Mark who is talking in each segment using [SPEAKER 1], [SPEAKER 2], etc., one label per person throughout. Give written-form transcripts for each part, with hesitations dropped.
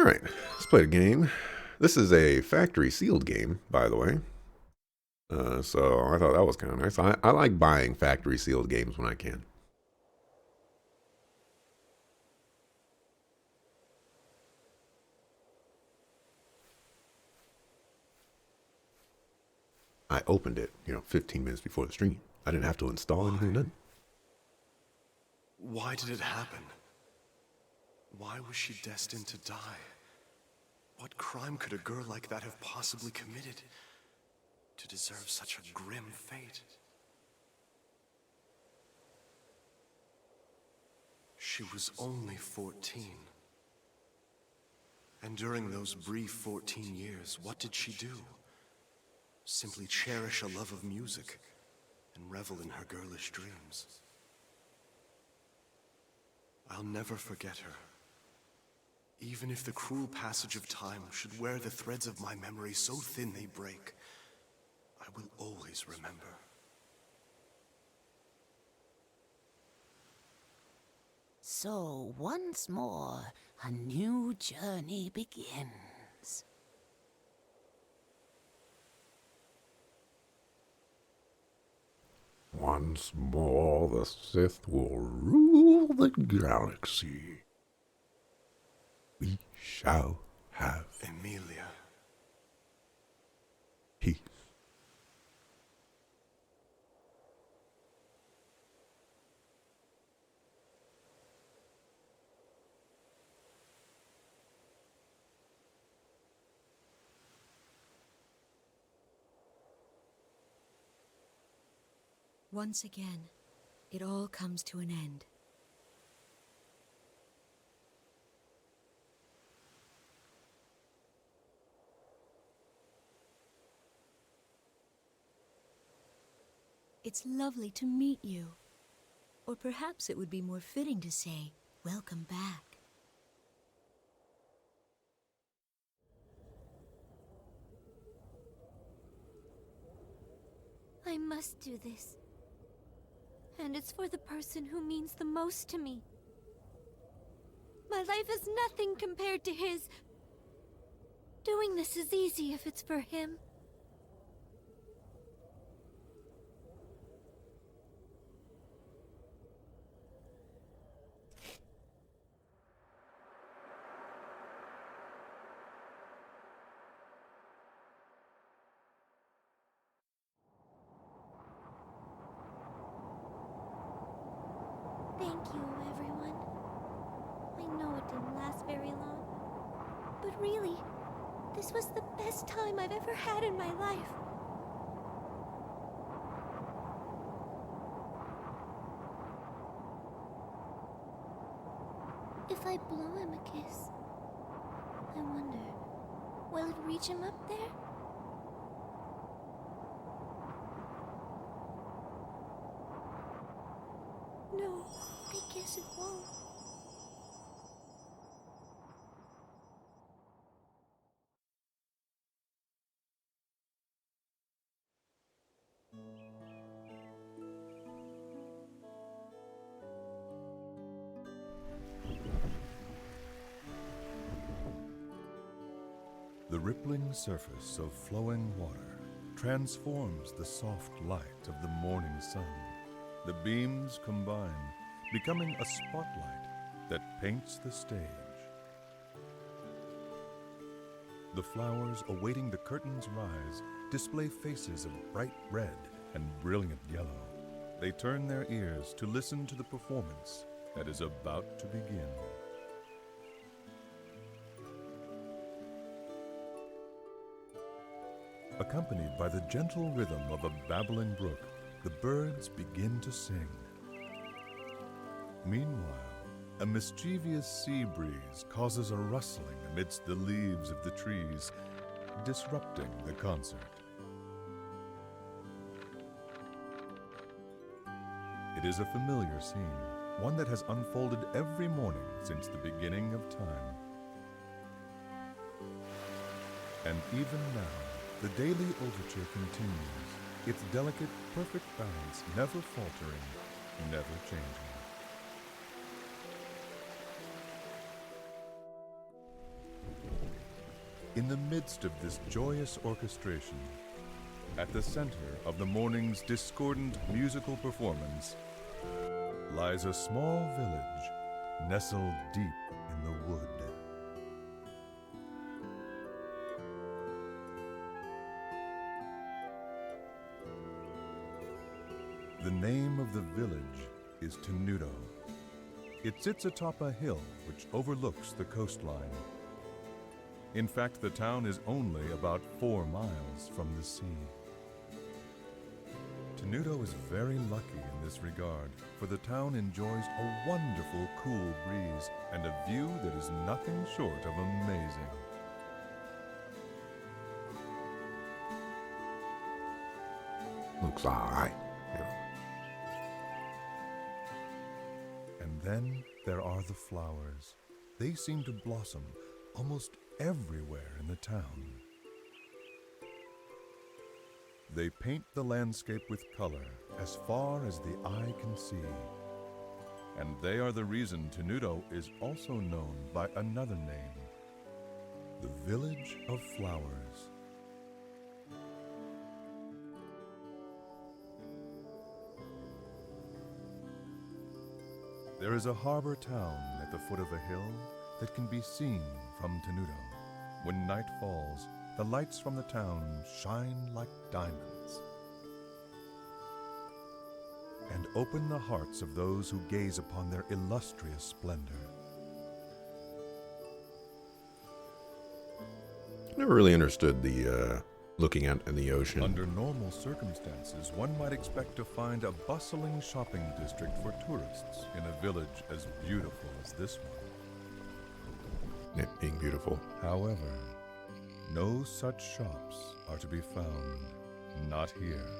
[SPEAKER 1] All right, let's play the game. This is a factory sealed game, by the way. So I thought that was kind of nice. I like buying factory sealed games when I can. I opened it, 15 minutes before the stream. I didn't have to install anything. Nothing.
[SPEAKER 2] Why did it happen? Why was she destined to die? What crime could a girl like that have possibly committed to deserve such a grim fate? She was only 14. And during those brief 14 years, what did she do? Simply cherish a love of music and revel in her girlish dreams. I'll never forget her. Even if the cruel passage of time should wear the threads of my memory so thin they break, I will always remember.
[SPEAKER 3] So once more, a new journey begins.
[SPEAKER 1] Once more, the Sith will rule the galaxy. We shall have
[SPEAKER 2] Emilia.
[SPEAKER 1] peace.
[SPEAKER 4] Once again, it all comes to an end. It's lovely to meet you. Or perhaps it would be more fitting to say, welcome back.
[SPEAKER 5] I must do this. And it's for the person who means the most to me. My life is nothing compared to his. Doing this is easy if it's for him. Thank you, everyone. I know it didn't last very long. But really, this was the best time I've ever had in my life. If I blow him a kiss, I wonder, will it reach him up there? No, I guess it won't.
[SPEAKER 6] The rippling surface of flowing water transforms the soft light of the morning sun. The beams combine, becoming a spotlight that paints the stage. The flowers awaiting the curtain's rise display faces of bright red and brilliant yellow. They turn their ears to listen to the performance that is about to begin. Accompanied by the gentle rhythm of a babbling brook, the birds begin to sing. Meanwhile, a mischievous sea breeze causes a rustling amidst the leaves of the trees, disrupting the concert. It is a familiar scene, one that has unfolded every morning since the beginning of time. And even now, the daily overture continues, its delicate, perfect balance never faltering, never changing. In the midst of this joyous orchestration, at the center of the morning's discordant musical performance, lies a small village nestled deep in the wood. The name of the village is Tenuto. It sits atop a hill which overlooks the coastline. In fact, the town is only about 4 miles from the sea. Tenuto is very lucky in this regard, for the town enjoys a wonderful cool breeze and a view that is nothing short of amazing.
[SPEAKER 1] Looks alright. Yeah.
[SPEAKER 6] And then there are the flowers. They seem to blossom almost everywhere in the town. They paint the landscape with color as far as the eye can see. And they are the reason Tenuto is also known by another name, the Village of Flowers. There is a harbor town at the foot of a hill that can be seen from Tenuto. When night falls, the lights from the town shine like diamonds and open the hearts of those who gaze upon their illustrious splendor.
[SPEAKER 1] Never really understood the looking out in the ocean.
[SPEAKER 6] Under normal circumstances, one might expect to find a bustling shopping district for tourists in a village as beautiful as this one.
[SPEAKER 1] It being beautiful.
[SPEAKER 6] However, no such shops are to be found, not here.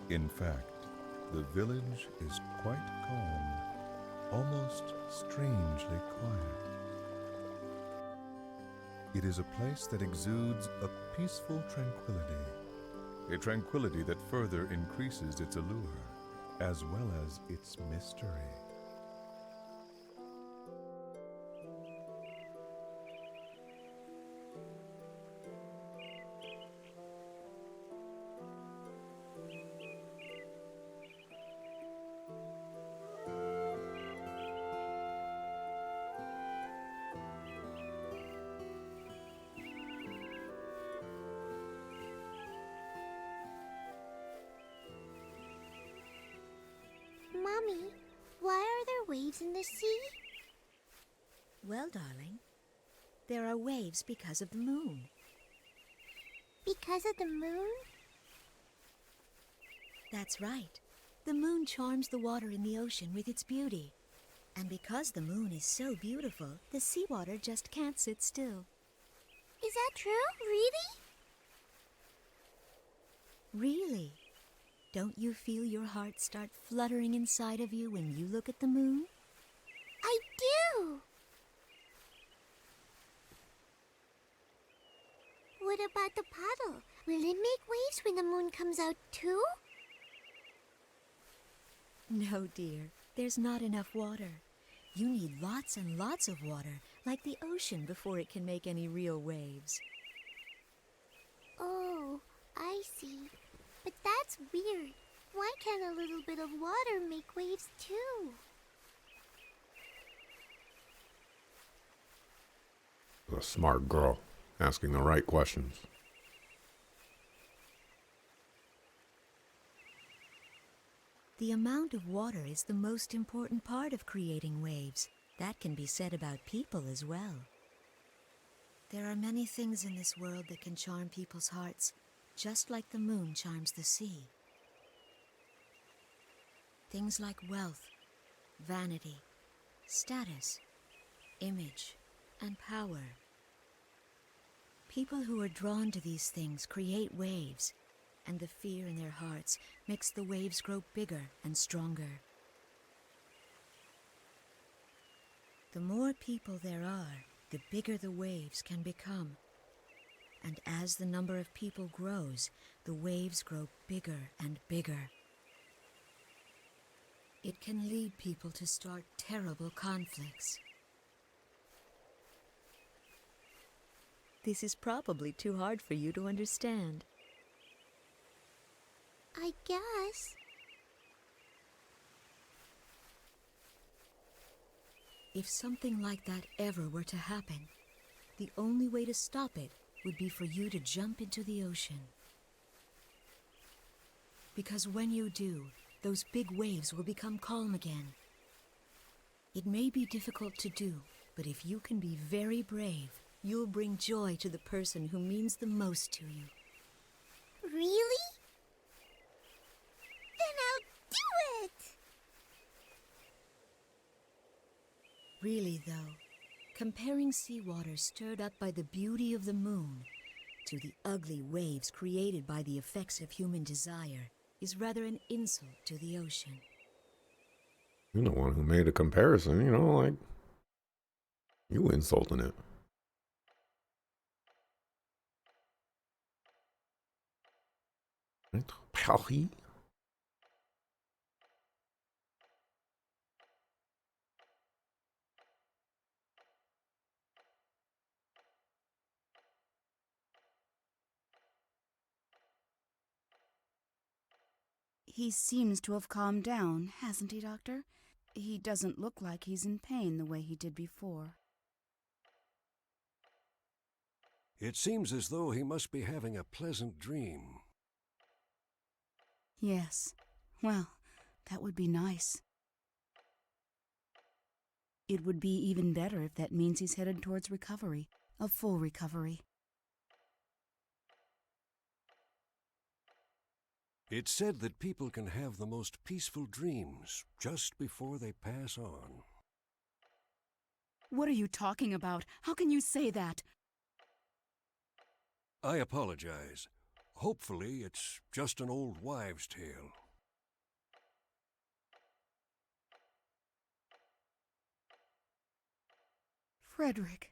[SPEAKER 6] In fact, the village is quite calm, almost strangely quiet. It is a place that exudes a peaceful tranquility, a tranquility that further increases its allure, as well as its mystery.
[SPEAKER 5] Mommy, why are there waves in the sea?
[SPEAKER 4] Well, darling, there are waves because of the moon.
[SPEAKER 5] Because of the moon?
[SPEAKER 4] That's right. The moon charms the water in the ocean with its beauty. And because the moon is so beautiful, the seawater just can't sit still.
[SPEAKER 5] Is that true? Really?
[SPEAKER 4] Really? Don't you feel your heart start fluttering inside of you when you look at the moon?
[SPEAKER 5] I do! What about the puddle? Will it make waves when the moon comes out too?
[SPEAKER 4] No, dear. There's not enough water. You need lots and lots of water, like the ocean, before it can make any real waves.
[SPEAKER 5] Oh, I see. But that's weird. Why can't a little bit of water make waves too?
[SPEAKER 1] A smart girl, asking the right questions.
[SPEAKER 4] The amount of water is the most important part of creating waves. That can be said about people as well. There are many things in this world that can charm people's hearts, just like the moon charms the sea. Things like wealth, vanity, status, image, and power. People who are drawn to these things create waves, and the fear in their hearts makes the waves grow bigger and stronger. The more people there are, the bigger the waves can become. And as the number of people grows, the waves grow bigger and bigger. It can lead people to start terrible conflicts. This is probably too hard for you to understand.
[SPEAKER 5] I guess.
[SPEAKER 4] If something like that ever were to happen, the only way to stop it would be for you to jump into the ocean. Because when you do, those big waves will become calm again. It may be difficult to do, but if you can be very brave, you'll bring joy to the person who means the most to you.
[SPEAKER 5] Really? Then I'll do it!
[SPEAKER 4] Really, though, comparing seawater stirred up by the beauty of the moon to the ugly waves created by the effects of human desire is rather an insult to the ocean.
[SPEAKER 1] You're the one who made a comparison, you know, like, you insulting it. Paris?
[SPEAKER 7] He seems to have calmed down, hasn't he, Doctor? He doesn't look like he's in pain the way he did before.
[SPEAKER 8] It seems as though he must be having a pleasant dream.
[SPEAKER 7] Yes. Well, that would be nice. It would be even better if that means he's headed towards recovery, a full recovery.
[SPEAKER 8] It's said that people can have the most peaceful dreams just before they pass on.
[SPEAKER 7] What are you talking about? How can you say that?
[SPEAKER 8] I apologize. Hopefully, it's just an old wives' tale.
[SPEAKER 7] Frederick.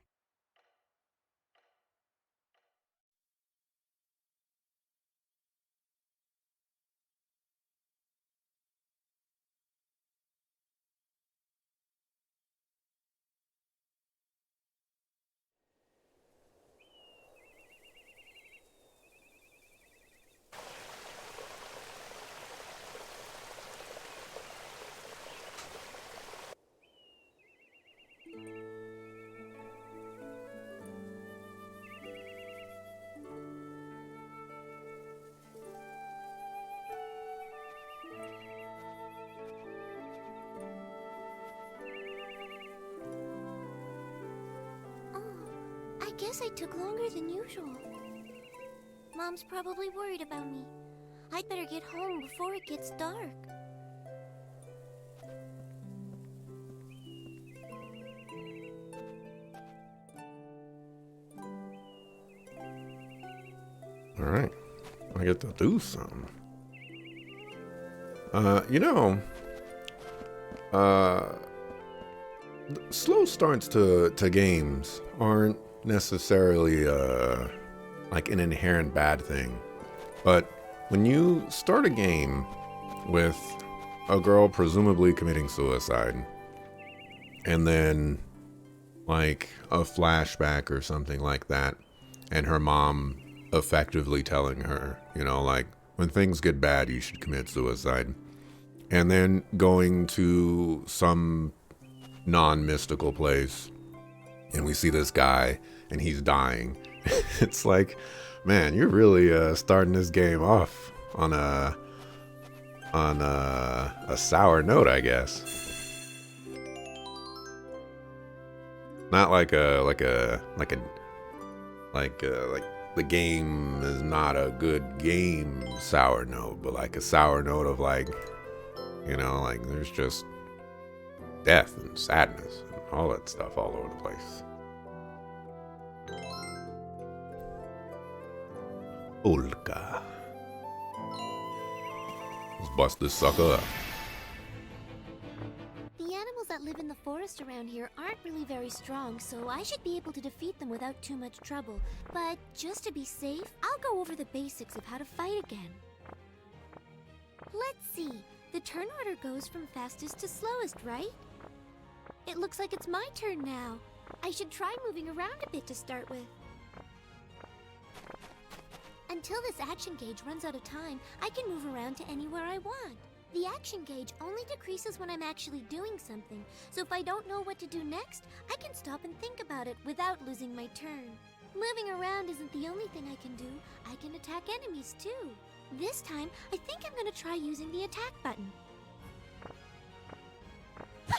[SPEAKER 5] I guess I took longer than usual. Mom's probably worried about me. I'd better get home before it gets dark.
[SPEAKER 1] All right. I get to do something. You know, slow starts to games aren't necessarily like an inherent bad thing. But when you start a game with a girl presumably committing suicide, and then like a flashback or something like that, and her mom effectively telling her, you know, like, when things get bad, you should commit suicide. And then going to some non-mystical place, and we see this guy, and he's dying. It's like, man, you're really starting this game off on a sour note, I guess. Not like the game is not a good game sour note, but like a sour note of like, you know, like there's just death and sadness and all that stuff all over the place. Olga. Let's bust this sucker up.
[SPEAKER 5] The animals that live in the forest around here aren't really very strong, so I should be able to defeat them without too much trouble. But just to be safe, I'll go over the basics of how to fight again. Let's see. The turn order goes from fastest to slowest, right? It looks like it's my turn now. I should try moving around a bit to start with. Until this action gauge runs out of time, I can move around to anywhere I want. The action gauge only decreases when I'm actually doing something, so if I don't know what to do next, I can stop and think about it without losing my turn. Moving around isn't the only thing I can do. I can attack enemies too. This time, I think I'm gonna try using the attack button. Now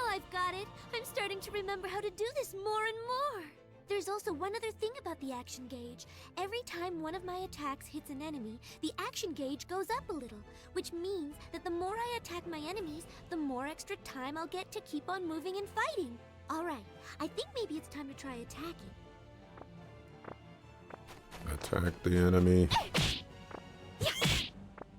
[SPEAKER 5] I've got it! I'm starting to remember how to do this more and more! There's also one other thing about the action gauge. Every time one of my attacks hits an enemy, the action gauge goes up a little, which means that the more I attack my enemies, the more extra time I'll get to keep on moving and fighting. Alright, I think maybe it's time to try attacking.
[SPEAKER 1] Attack the enemy.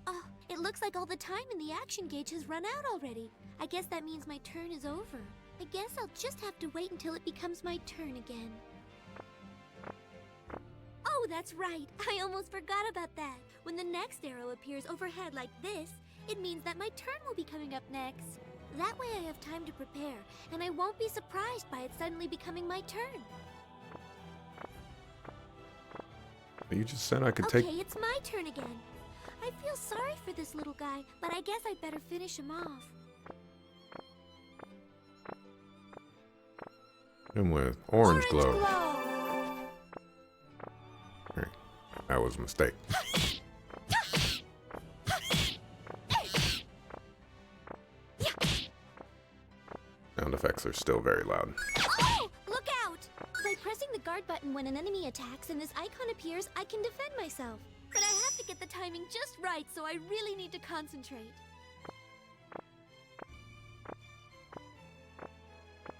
[SPEAKER 5] Oh, it looks like all the time in the action gauge has run out already. I guess that means my turn is over. I guess I'll just have to wait until it becomes my turn again. Oh, that's right. I almost forgot about that. When the next arrow appears overhead like this, it means that my turn will be coming up next. That way I have time to prepare, and I won't be surprised by it suddenly becoming my turn.
[SPEAKER 1] You just said I could
[SPEAKER 5] Okay,
[SPEAKER 1] take...
[SPEAKER 5] it's my turn again. I feel sorry for this little guy, but I guess I'd better finish him off.
[SPEAKER 1] him with orange glow.
[SPEAKER 5] glow.
[SPEAKER 1] Alright, that was a mistake. Sound effects are still very loud.
[SPEAKER 5] Oh! Look out! By pressing the guard button when an enemy attacks and this icon appears, I can defend myself. But I have to get the timing just right, so I really need to concentrate.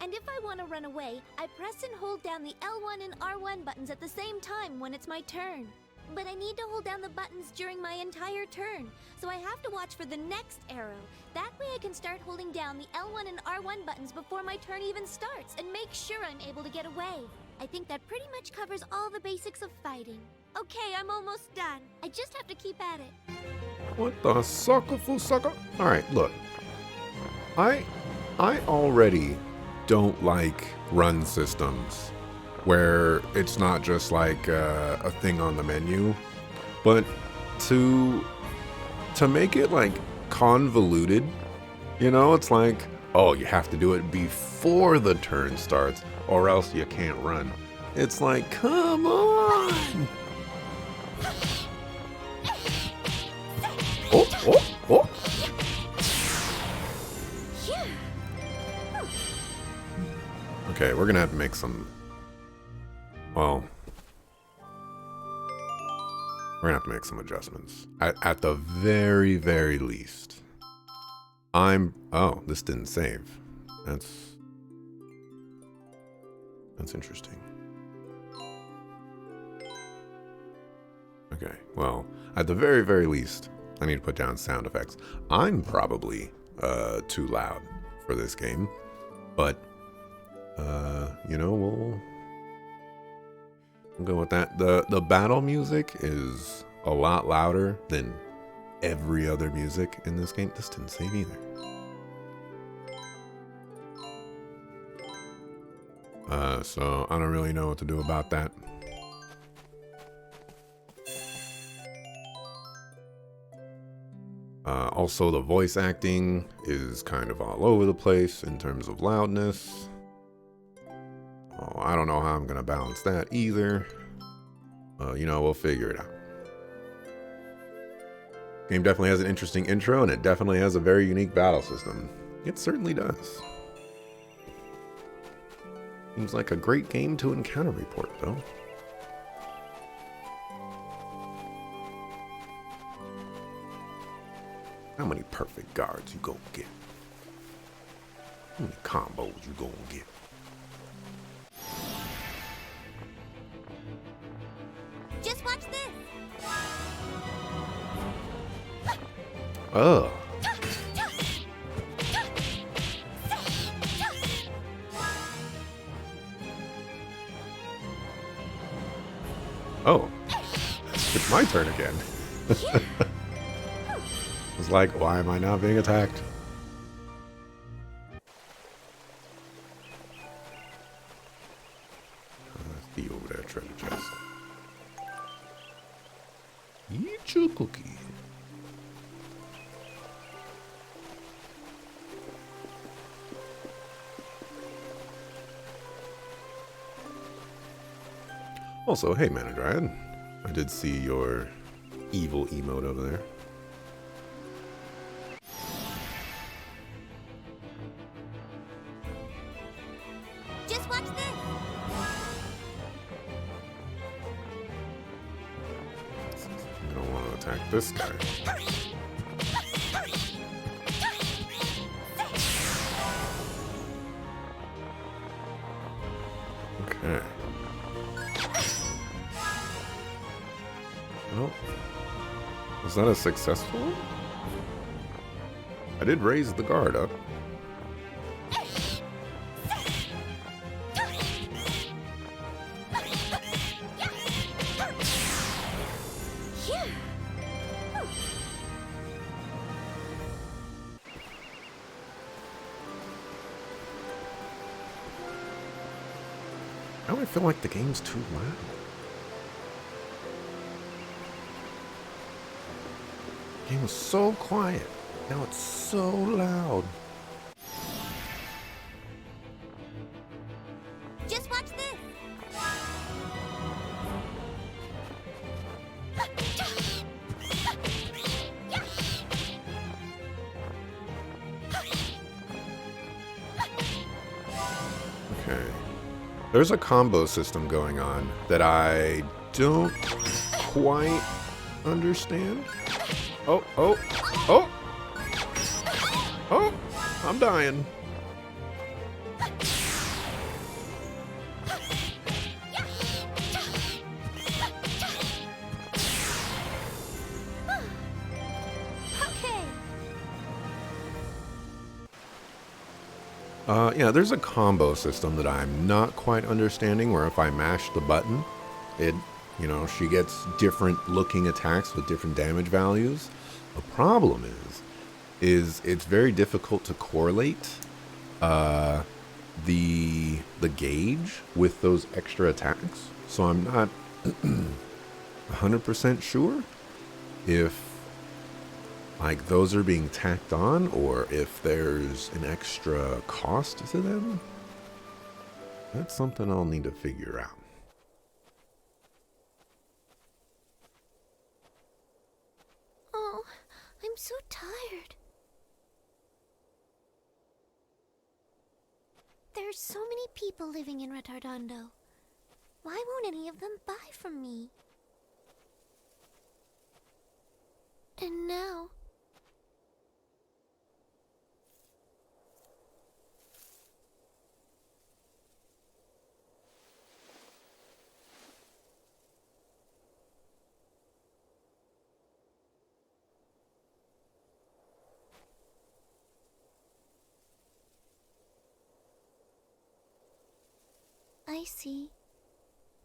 [SPEAKER 5] And if I want to run away, I press and hold down the L1 and R1 buttons at the same time when it's my turn. But I need to hold down the buttons during my entire turn, so I have to watch for the next arrow. That way I can start holding down the L1 and R1 buttons before my turn even starts and make sure I'm able to get away. I think that pretty much covers all the basics of fighting. Okay, I'm almost done. I just have to keep at it.
[SPEAKER 1] What the sucker-ful sucker? Alright, look. I already don't like run systems where it's not just like a thing on the menu, but to make it like convoluted, you know, it's like, oh, you have to do it before the turn starts or else you can't run. It's like, come on! Oh! Okay, we're gonna have to make some... Well... We're gonna have to make some adjustments. At the very, very least. Oh, this didn't save. That's interesting. Okay, well, at the very, very least, I need to put down sound effects. I'm probably too loud for this game, but you know, we'll go with that. The battle music is a lot louder than every other music in this game. This didn't save either. So I don't really know what to do about that. Also, the voice acting is kind of all over the place in terms of loudness. Oh, I don't know how I'm going to balance that either. You know, we'll figure it out. Game definitely has an interesting intro, and it definitely has a very unique battle system. It certainly does. Seems like a great game to encounter report, though. How many perfect guards you gonna get? How many combos you gonna get?
[SPEAKER 5] Just watch this!
[SPEAKER 1] Oh. Oh. It's my turn again. It's like, why am I not being attacked? Let's be over there, treasure chest. Eat your cookie. Also, hey, Manadryad, I did see your evil emote over there.
[SPEAKER 5] Just watch this.
[SPEAKER 1] You don't want to attack this guy. Okay. Well, was that a successful one? I did raise the guard up. Now I feel like the game's too loud. The game was so quiet. Now it's so loud.
[SPEAKER 5] Just watch this.
[SPEAKER 1] Okay. There's a combo system going on that I don't quite understand. Oh, oh, oh! Oh! I'm dying.
[SPEAKER 5] Okay.
[SPEAKER 1] Yeah, there's a combo system that I'm not quite understanding where if I mash the button, it, she gets different looking attacks with different damage values. The problem is it's very difficult to correlate the gauge with those extra attacks. So I'm not 100% sure if like those are being tacked on or if there's an extra cost to them. That's something I'll need to figure out.
[SPEAKER 5] Oh, I'm so tired. There's so many people living in Retardando. Why won't any of them buy from me? And now... I see.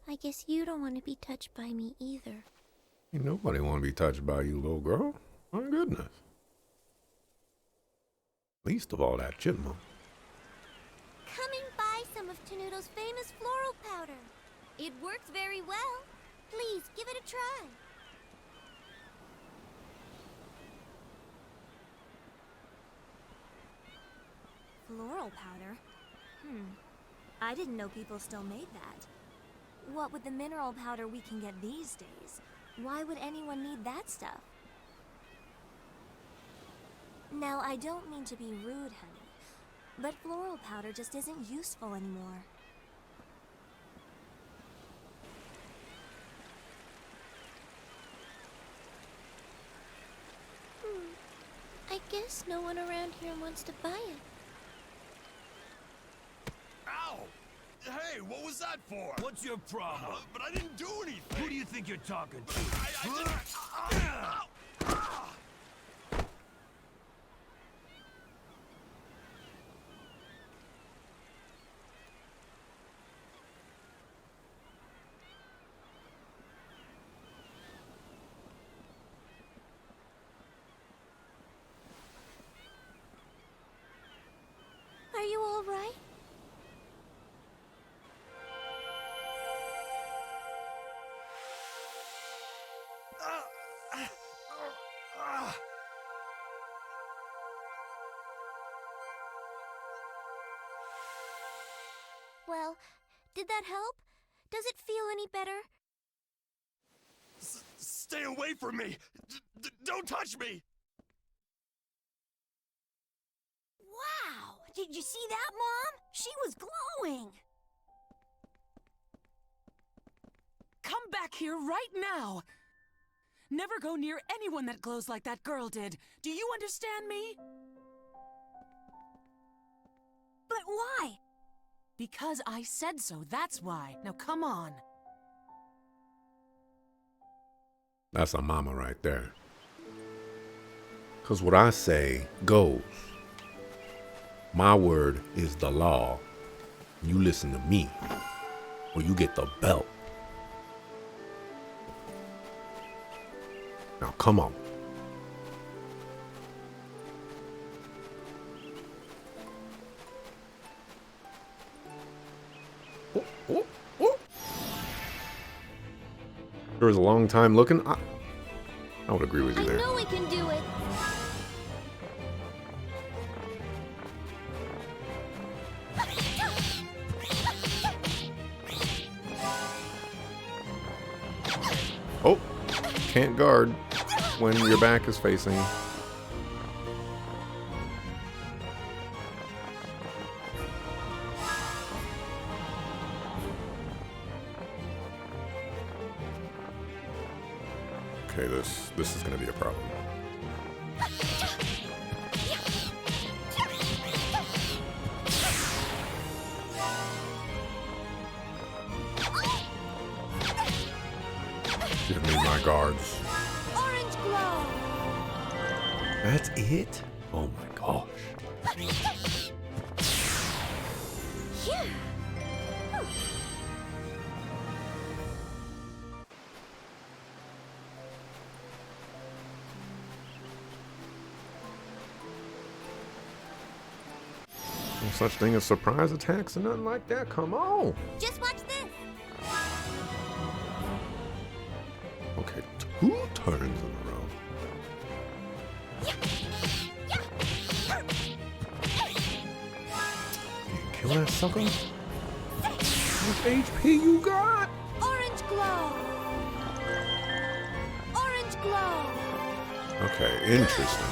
[SPEAKER 5] I guess you don't want to be touched by me either.
[SPEAKER 1] Ain't nobody want to be touched by you, little girl. My goodness. Least of all that chipmunk.
[SPEAKER 5] Come and buy some of Tenuto's famous floral powder. It works very well. Please, give it a try.
[SPEAKER 9] Floral powder? I didn't know people still made that. What with the mineral powder we can get these days, why would anyone need that stuff? Now, I don't mean to be rude, honey, but floral powder just isn't useful anymore.
[SPEAKER 5] I guess no one around here wants to buy it.
[SPEAKER 10] Ow! Hey, what was that for?
[SPEAKER 11] What's your problem?
[SPEAKER 10] But I didn't do anything.
[SPEAKER 11] Who do you think you're talking to?
[SPEAKER 10] I didn't... Ow!
[SPEAKER 5] Are you all right? Well, did that help? Does it feel any better?
[SPEAKER 10] Stay away from me! Don't touch me!
[SPEAKER 9] Wow! Did you see that, Mom? She was glowing!
[SPEAKER 12] Come back here right now! Never go near anyone that glows like that girl did. Do you understand me?
[SPEAKER 9] But why?
[SPEAKER 12] Because I said so, that's why. Now come on.
[SPEAKER 1] That's a mama right there. Because what I say goes. My word is the law. You listen to me, or you get the belt. Now come on. Oh, oh, oh. There was a long time looking. I would agree with you there.
[SPEAKER 5] I know we can do it.
[SPEAKER 1] Oh, can't guard when your back is facing. Okay, this is gonna be a problem. Give me my guards.
[SPEAKER 5] Orange glow.
[SPEAKER 1] That's it? Oh my gosh.
[SPEAKER 5] Phew.
[SPEAKER 1] No such thing as surprise attacks and nothing like that. Come on.
[SPEAKER 5] Just watch this.
[SPEAKER 1] Okay, 2 turns in a row. Can't kill that sucker. How much HP you got?
[SPEAKER 5] Orange glow. Orange glow.
[SPEAKER 1] Okay, interesting.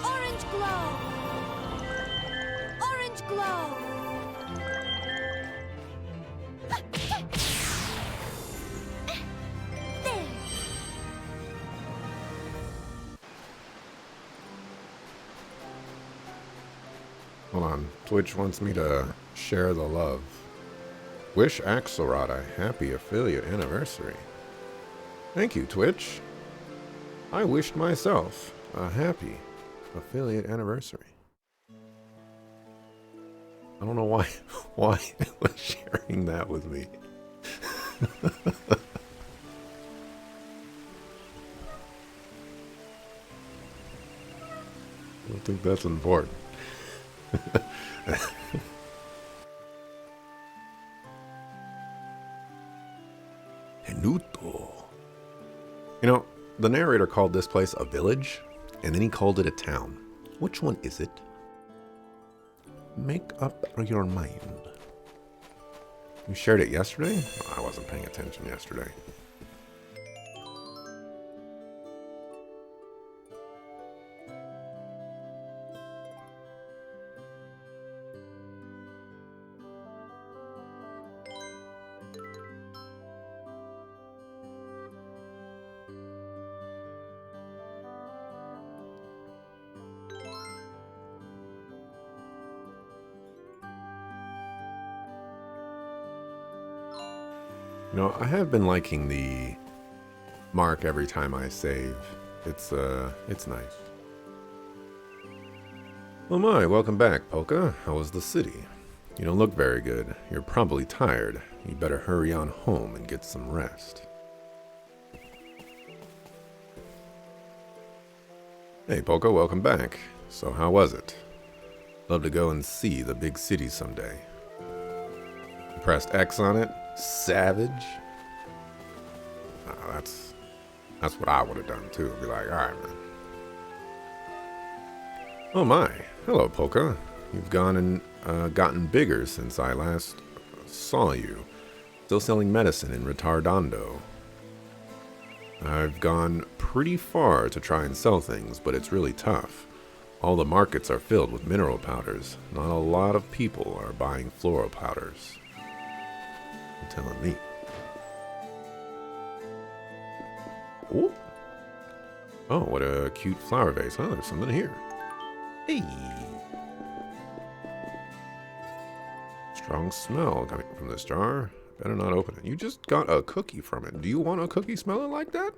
[SPEAKER 5] Orange glow. Orange glow. There.
[SPEAKER 1] Hold on. Twitch wants me to share the love. Wish Axelrod a happy affiliate anniversary. Thank you, Twitch. I wished myself a happy affiliate anniversary. I don't know why it was sharing that with me. I don't think that's important. Henuto. You know, the narrator called this place a village, and then he called it a town. Which one is it? Make up your mind. You shared it yesterday? Oh, I wasn't paying attention yesterday. You know, I have been liking the mark every time I save. It's nice. Oh my, welcome back, Polka. How was the city? You don't look very good. You're probably tired. You better hurry on home and get some rest. Hey, Polka, welcome back. So, how was it? Love to go and see the big city someday. You pressed X on it? Savage? That's what I would have done too. Be like, alright, man. Oh my. Hello, Polka. You've gone and gotten bigger since I last saw you. Still selling medicine in Retardando. I've gone pretty far to try and sell things, but it's really tough. All the markets are filled with mineral powders. Not a lot of people are buying floral powders. You're telling me. Ooh. Oh, what a cute flower vase. Oh, there's something here. Hey. Strong smell coming from this jar. Better not open it. You just got a cookie from it. Do you want a cookie smelling like that?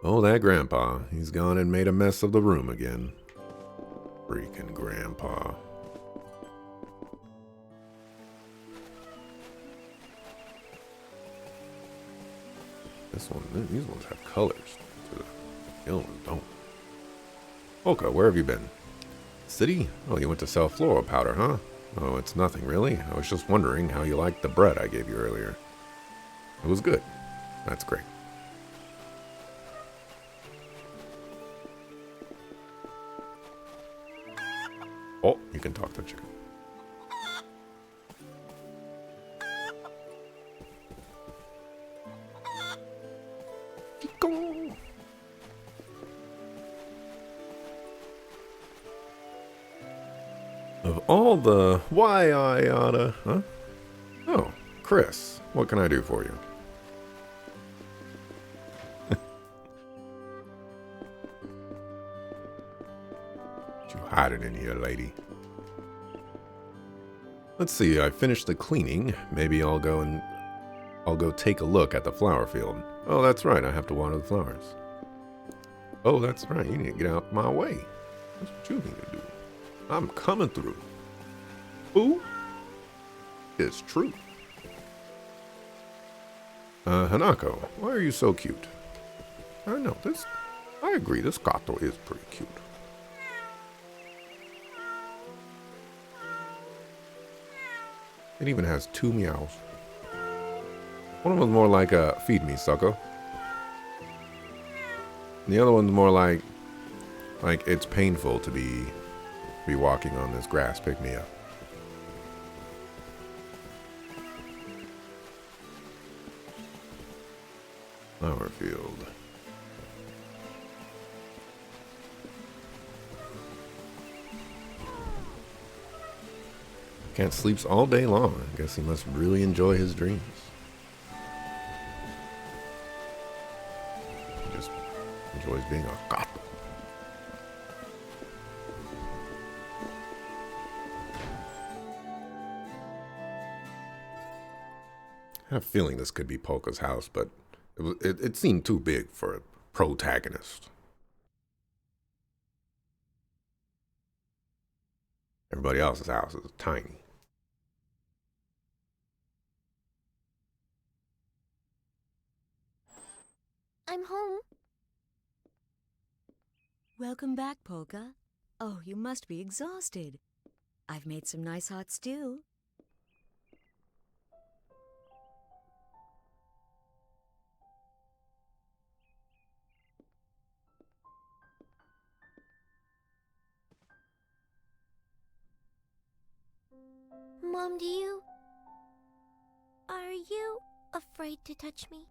[SPEAKER 1] Oh, that grandpa. He's gone and made a mess of the room again. Freaking grandpa. These ones have colors. The other ones don't. Polka, where have you been? City? Oh, you went to sell floral powder, huh? Oh, it's nothing really. I was just wondering how you liked the bread I gave you earlier. It was good. That's great. Oh, you can talk to the chicken. Chico. Of all the why I oughta, huh? Oh, Chris, what can I do for you? You hiding in here, lady. Let's see, I finished the cleaning. Maybe I'll go take a look at the flower field. Oh, that's right, I have to water the flowers. Oh, that's right, you need to get out my way. That's what you need to do. I'm coming through. Ooh, it's true. Hanako, why are you so cute? I know, I agree, this gato is pretty cute. It even has 2 meows. One of them's more like a feed me, sucker. And the other one's more like it's painful to be walking on this grass. Pick me up. Flower field. Cat sleeps all day long. I guess he must really enjoy his dreams. He just enjoys being a gato. I have a feeling this could be Polka's house, but it seemed too big for a protagonist. Everybody else's house is tiny.
[SPEAKER 5] I'm home.
[SPEAKER 4] Welcome back, Polka. Oh, you must be exhausted. I've made some nice hot stew.
[SPEAKER 5] Mom, are you afraid to touch me?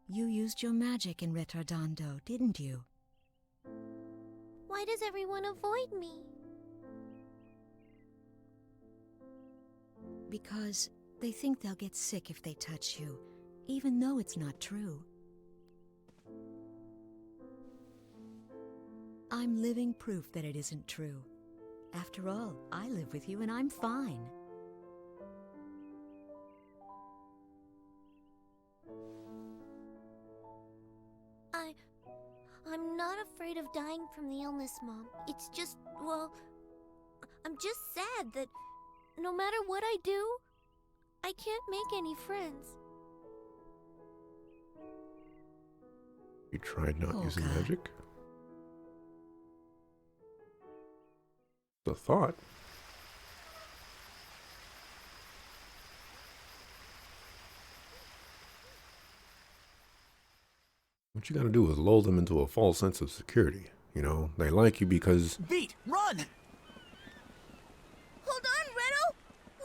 [SPEAKER 4] You used your magic in Retardando, didn't you?
[SPEAKER 5] Why does everyone avoid me?
[SPEAKER 4] Because they think they'll get sick if they touch you, even though it's not true. I'm living proof that it isn't true. After all, I live with you and I'm fine.
[SPEAKER 5] I'm not afraid of dying from the illness, Mom. It's just, well, I'm just sad that no matter what I do, I can't make any friends.
[SPEAKER 1] You tried not using
[SPEAKER 4] God.
[SPEAKER 1] magic? The thought. What you gotta do is lull them into a false sense of security. You know, they like you because...
[SPEAKER 11] Beat, run!
[SPEAKER 5] Hold on, Riddle!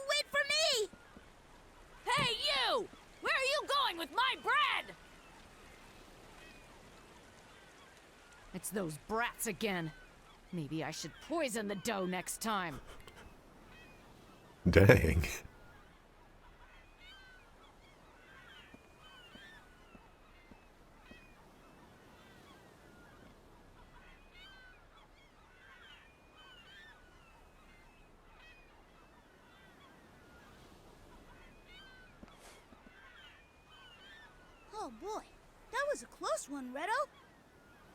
[SPEAKER 5] Wait for me!
[SPEAKER 12] Hey, you! Where are you going with my bread? It's those brats again. Maybe I should poison the dough next time.
[SPEAKER 1] Dang.
[SPEAKER 5] Oh boy, that was a close one, Riddle.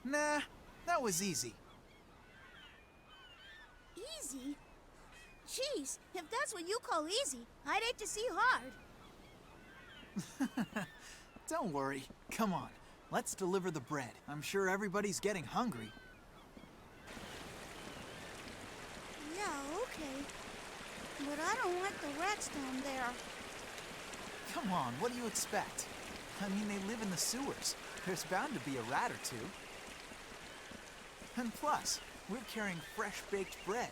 [SPEAKER 11] Nah, that was easy.
[SPEAKER 5] Easy? Jeez, if that's what you call easy, I'd hate to see hard.
[SPEAKER 11] Don't worry. Come on, let's deliver the bread. I'm sure everybody's getting hungry.
[SPEAKER 5] Yeah, okay. But I don't like the rats down there.
[SPEAKER 11] Come on, what do you expect? I mean, they live in the sewers. There's bound to be a rat or two. And plus, we're carrying fresh-baked bread.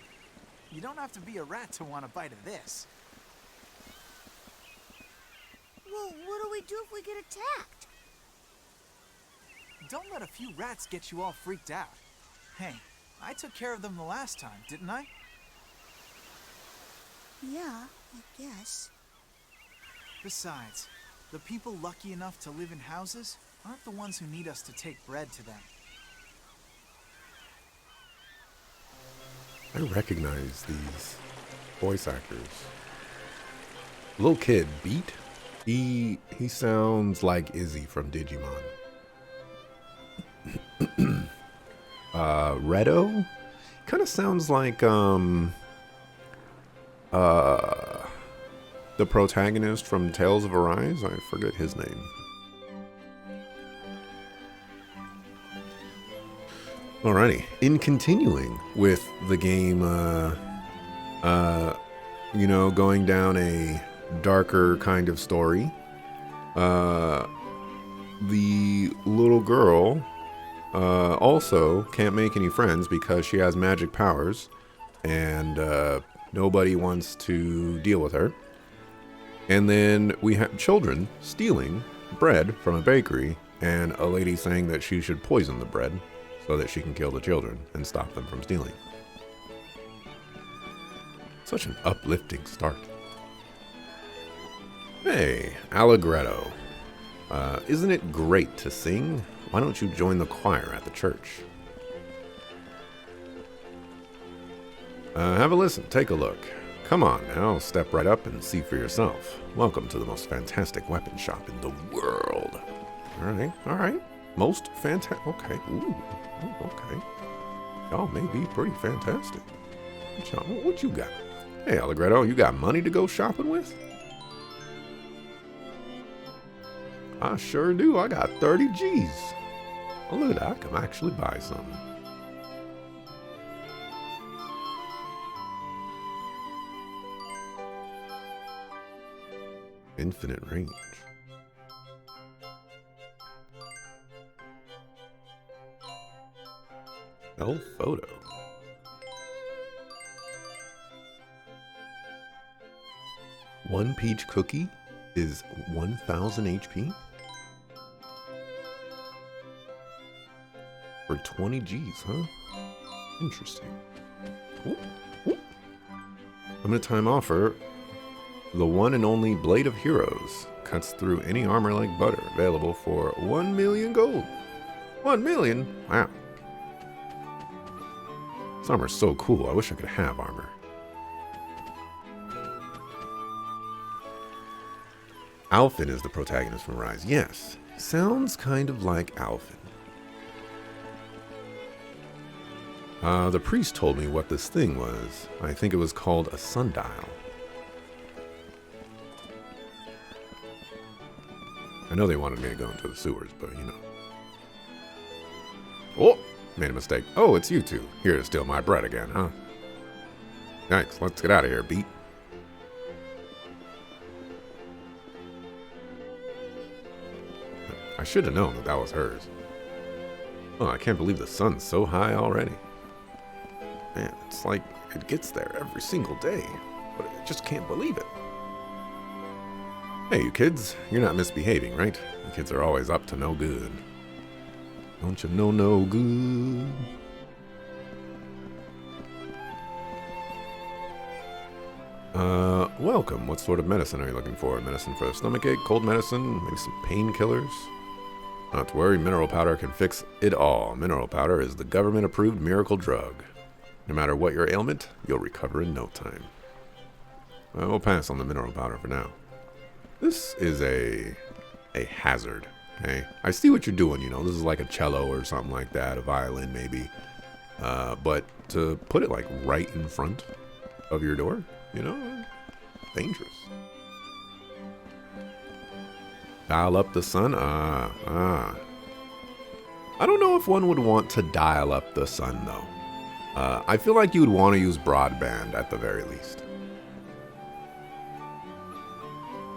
[SPEAKER 11] You don't have to be a rat to want a bite of this.
[SPEAKER 5] Well, what do we do if we get attacked?
[SPEAKER 11] Don't let a few rats get you all freaked out. Hey, I took care of them the last time, didn't I?
[SPEAKER 5] Yeah, I guess.
[SPEAKER 11] Besides, the people lucky enough to live in houses aren't the ones who need us to take bread to them.
[SPEAKER 1] I recognize these voice actors. Little kid, Beat. He sounds like Izzy from Digimon. Redo kind of sounds like the protagonist from Tales of Arise. I forget his name. Alrighty, in continuing with the game, you know, going down a darker kind of story, the little girl also can't make any friends because she has magic powers, and nobody wants to deal with her. And then we have children stealing bread from a bakery, and a lady saying that she should poison the bread so that she can kill the children and stop them from stealing. Such an uplifting start. Hey, Allegretto. Isn't it great to sing? Why don't you join the choir at the church? Have a listen, take a look. Come on now, step right up and see for yourself. Welcome to the most fantastic weapon shop in the world. Alright. Most fantastic. Okay, ooh, okay. Y'all may be pretty fantastic. What you got? Hey, Allegretto, you got money to go shopping with? I sure do. I got 30 G's. Oh, look at that. I can actually buy something. Infinite range. No photo. One peach cookie is 1000 HP? For 20 G's, huh? Interesting. Ooh, ooh. Limited time offer. The one and only Blade of Heroes cuts through any armor like butter. Available for 1 million gold. 1 million? Wow. This armor's so cool. I wish I could have armor. Alphen is the protagonist from Rise. Yes. Sounds kind of like Alphen. The priest told me what this thing was. I think it was called a sundial. I know they wanted me to go into the sewers, but you know. Oh, made a mistake. Oh, it's you two. Here to steal my bread again, huh? Thanks, let's get out of here, Beat. I should have known that that was hers. Oh, I can't believe the sun's so high already. Man, it's like it gets there every single day, but I just can't believe it. Hey, you kids, you're not misbehaving, right? You kids are always up to no good. Don't you know no good? Welcome. What sort of medicine are you looking for? Medicine for a stomachache, cold medicine, maybe some painkillers? Not to worry, mineral powder can fix it all. Mineral powder is the government-approved miracle drug. No matter what your ailment, you'll recover in no time. Well, we'll pass on the mineral powder for now. This is a hazard, okay? I see what you're doing, you know. This is like a cello or something like that, a violin maybe. But to put it like right in front of your door, you know, dangerous. Dial up the sun? I don't know if one would want to dial up the sun, though. I feel like you would want to use broadband at the very least.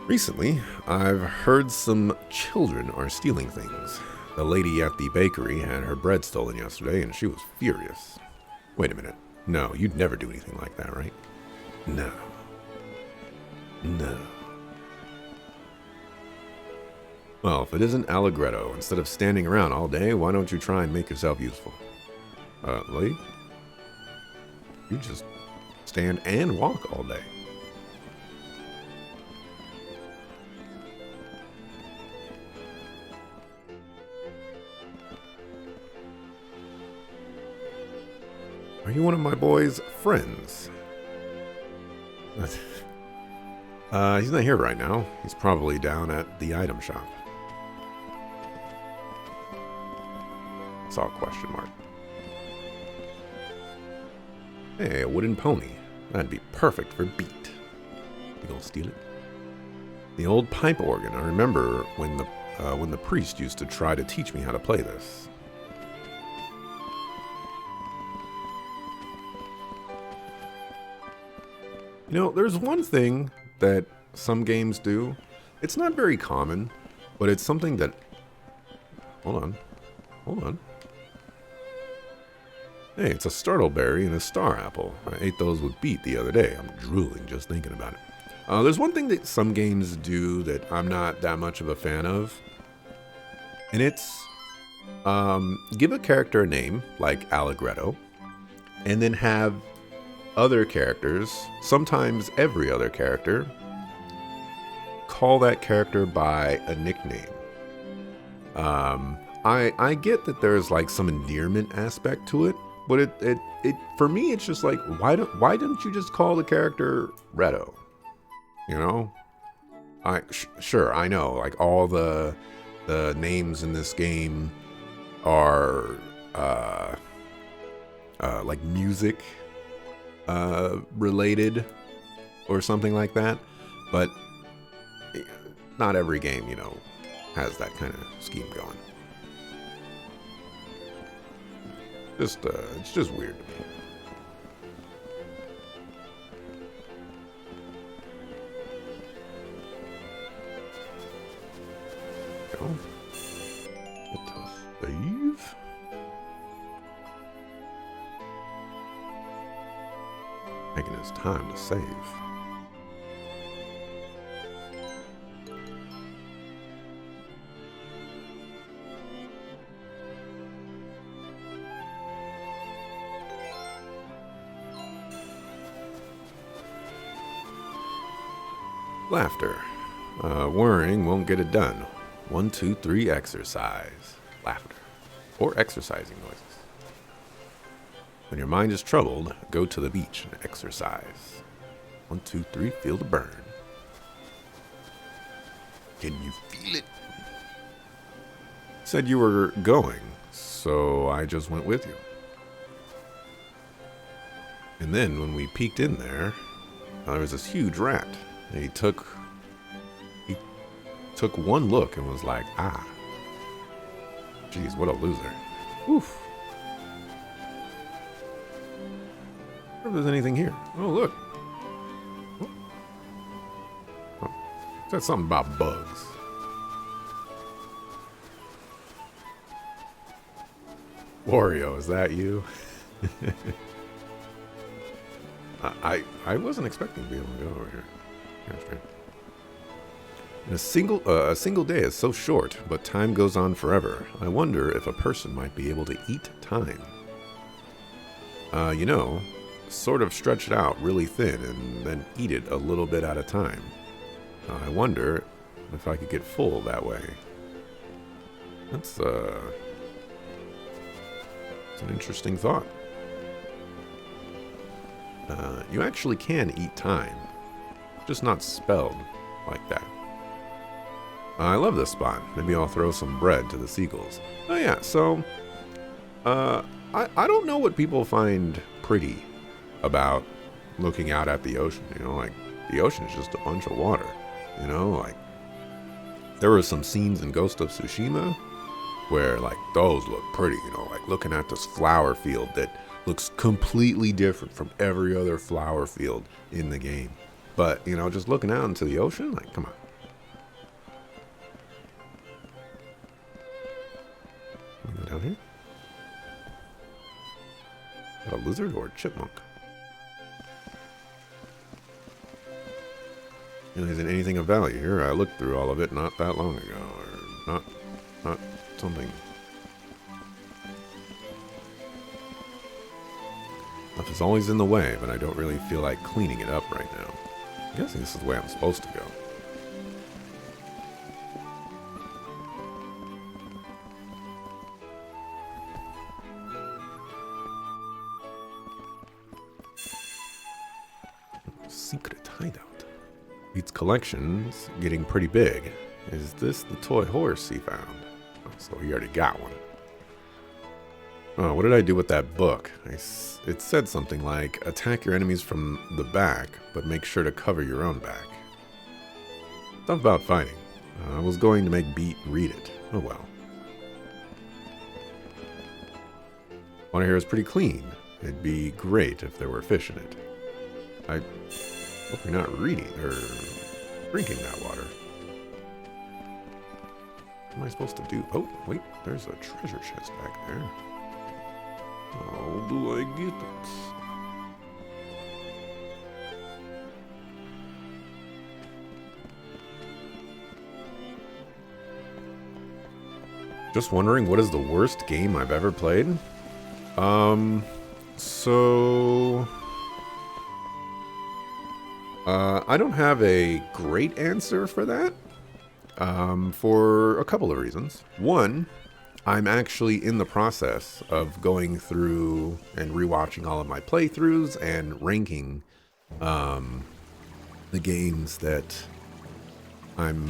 [SPEAKER 1] Recently, I've heard some children are stealing things. The lady at the bakery had her bread stolen yesterday, and she was furious. Wait a minute. No, you'd never do anything like that, right? No. No. Well, if it isn't Allegretto, instead of standing around all day, why don't you try and make yourself useful? Lady? You just stand and walk all day. Are you one of my boy's friends? He's not here right now. He's probably down at the item shop. Saw a question mark. Hey, a wooden pony. That'd be perfect for Beat. You gonna steal it? The old pipe organ. I remember when the priest used to try to teach me how to play this. You know, there's one thing that some games do. It's not very common, but it's something that... Hold on. Hey, it's a startleberry and a star apple. I ate those with Beat the other day. I'm drooling just thinking about it. There's one thing that some games do that I'm not that much of a fan of. And it's... give a character a name, like Allegretto, and then have other characters, sometimes every other character, call that character by a nickname. I get that there's like some endearment aspect to it, but it for me it's just like why don't you just call the character Retto? You know? Sure, I know, like all the names in this game are like music related or something like that, but not every game, you know, has that kind of scheme going. It's just weird to me. Go. What the thief? Taking his time to save. Laughter. Worrying won't get it done. 1, 2, 3, exercise. Laughter. Or exercising noises. When your mind is troubled, go to the beach and exercise. 1, 2, 3, feel the burn. Can you feel it? Said you were going, so I just went with you. And then when we peeked in there was this huge rat. And he took took one look and was like, ah. Jeez, what a loser. Oof. I wonder if there's anything here. Oh, look. Oh. It said something about bugs. Wario, is that you? I wasn't expecting to be able to go over here. That's right. And a single day is so short, but time goes on forever. I wonder if a person might be able to eat time. You know, sort of stretch it out really thin and then eat it a little bit at a time. I wonder if I could get full that way. That's an interesting thought. You actually can eat time, just not spelled like that. I love this spot. Maybe I'll throw some bread to the seagulls. Oh yeah, so I don't know what people find pretty about looking out at the ocean. You know, like the ocean is just a bunch of water. You know, like there were some scenes in Ghost of Tsushima where like those look pretty. You know, like looking at this flower field that looks completely different from every other flower field in the game. But, you know, just looking out into the ocean, like, come on. Can we go down here? Is that a lizard or a chipmunk? You know, isn't anything of value here? I looked through all of it not that long ago, or not something. Stuff is always in the way, but I don't really feel like cleaning it up right now. I'm guessing this is the way I'm supposed to go. Secret hideout. Beats collection's getting pretty big. Is this the toy horse he found? Oh, so he already got one. Oh, what did I do with that book? It said something like, attack your enemies from the back, but make sure to cover your own back. Stuff about fighting. I was going to make Beat read it. Oh well. Water here is pretty clean. It'd be great if there were fish in it. I hope you're not reading or drinking that water. What am I supposed to do? Oh, wait, there's a treasure chest back there. How do I get it? Just wondering, what is the worst game I've ever played? I don't have a great answer for that. For a couple of reasons. One, I'm actually in the process of going through and rewatching all of my playthroughs and ranking the games that I'm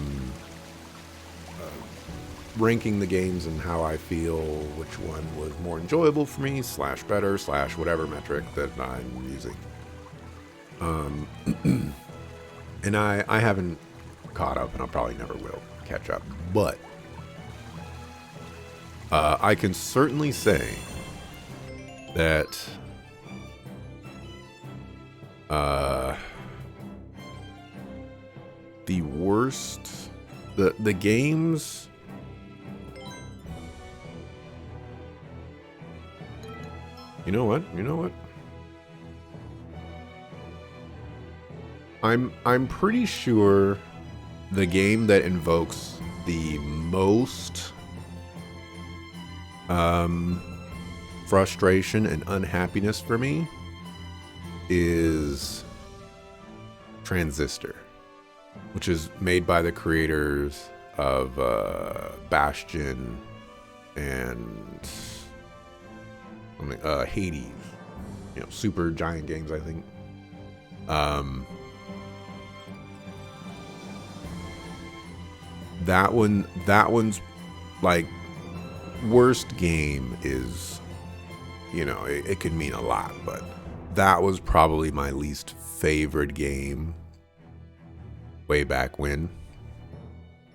[SPEAKER 1] ranking the games and how I feel which one was more enjoyable for me, / better, / whatever metric that I'm using. And I haven't caught up, and I probably never will catch up, but I can certainly say that the worst, the games, you know what? I'm pretty sure the game that invokes the most frustration and unhappiness for me is Transistor, which is made by the creators of Bastion and Hades, you know, Super Giant Games, I think. That one's like, worst game is, you know, it could mean a lot, but that was probably my least favorite game way back when.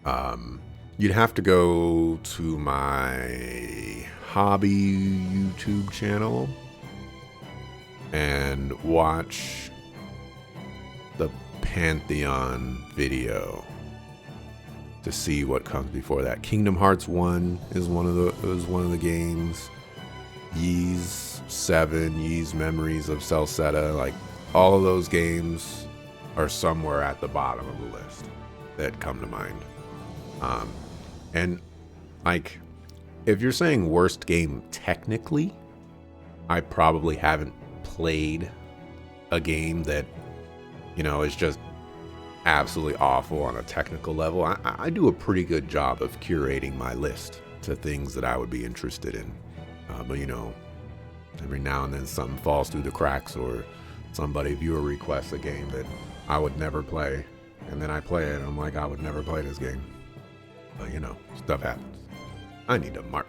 [SPEAKER 1] You'd have to go to my hobby YouTube channel and watch the Pantheon video to see what comes before that. Kingdom Hearts 1 is one of the games. Ys 7, Ys Memories of Celceta, like all of those games are somewhere at the bottom of the list that come to mind. And like, if you're saying worst game technically, I probably haven't played a game that, you know, is just absolutely awful on a technical level. I do a pretty good job of curating my list to things that I would be interested in. But you know, every now and then something falls through the cracks, or viewer requests a game that I would never play, and then I play it and I'm like, I would never play this game. But you know, stuff happens. I need to mark.